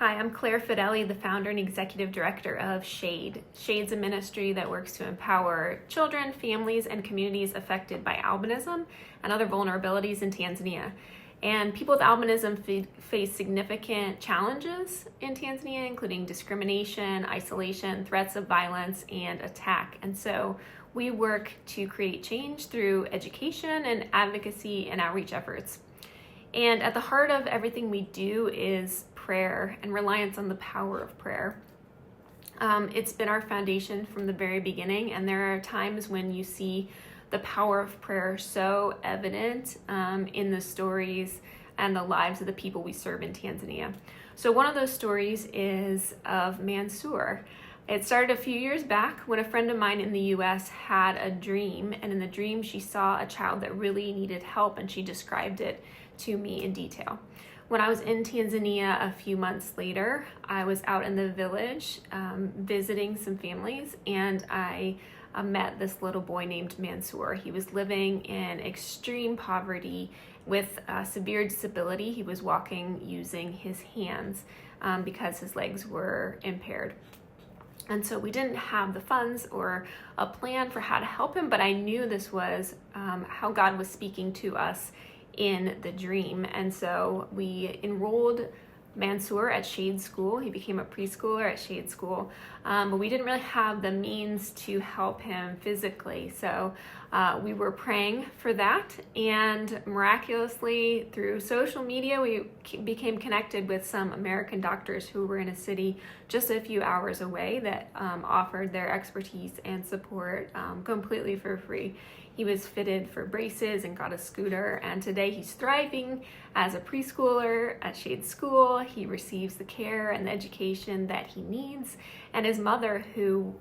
Hi, I'm Claire Fedele, the founder and executive director of SHADE. SHADE's a ministry that works to empower children, families, and communities affected by albinism and other vulnerabilities in Tanzania. And people with albinism face significant challenges in Tanzania, including discrimination, isolation, threats of violence, and attack. And so we work to create change through education and advocacy and outreach efforts. And at the heart of everything we do is prayer and reliance on the power of prayer. It's been our foundation from the very beginning, and there are times when you see the power of prayer so evident in the stories and the lives of the people we serve in Tanzania. So one of those stories is of Mansour. It started a few years back when a friend of mine in the US had a dream, and in the dream she saw a child that really needed help, and she described it to me in detail. When I was in Tanzania a few months later, I was out in the village visiting some families, and I met this little boy named Mansour. He was living in extreme poverty with severe disability. He was walking using his hands because his legs were impaired. And so we didn't have the funds or a plan for how to help him, but I knew this was how God was speaking to us in the dream. And so we enrolled Mansour at Shade School. He became a preschooler at Shade School, but we didn't really have the means to help him physically. So we were praying for that, and miraculously through social media, we became connected with some American doctors who were in a city just a few hours away that offered their expertise and support completely for free. He was fitted for braces and got a scooter, and today he's thriving as a preschooler at Shade School. He receives the care and the education that he needs, and his mother, who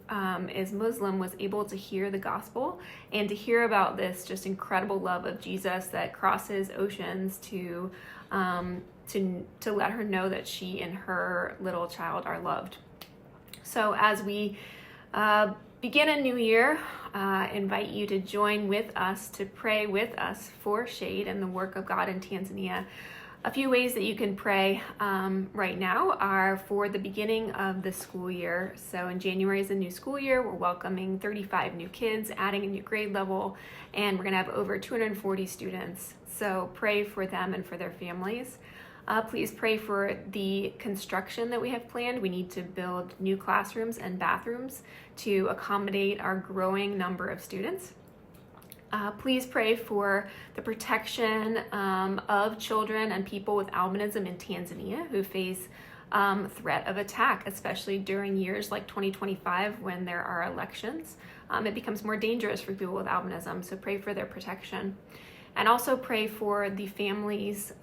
is Muslim, was able to hear the gospel and to hear about this just incredible love of Jesus that crosses oceans to let her know that she and her little child are loved. So as we begin a new year, invite you to join with us to pray with us for Shade and the work of God in Tanzania. A few ways that you can pray right now are for the beginning of the school year. So in January is a new school year. We're welcoming 35 new kids, adding a new grade level, and we're going to have over 240 students. So pray for them and for their families. Please pray for the construction that we have planned. We need to build new classrooms and bathrooms to accommodate our growing number of students. Please pray for the protection of children and people with albinism in Tanzania who face threat of attack, especially during years like 2025 when there are elections. It becomes more dangerous for people with albinism, so pray for their protection. And also pray for the families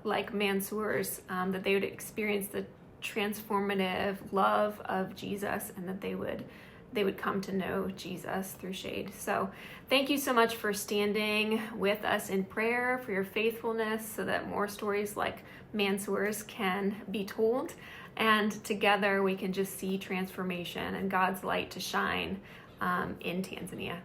like Mansour's, that they would experience the transformative love of Jesus, and that they would come to know Jesus through Shade. So thank you so much for standing with us in prayer, for your faithfulness, so that more stories like Mansour's can be told, and together we can just see transformation and God's light to shine in Tanzania.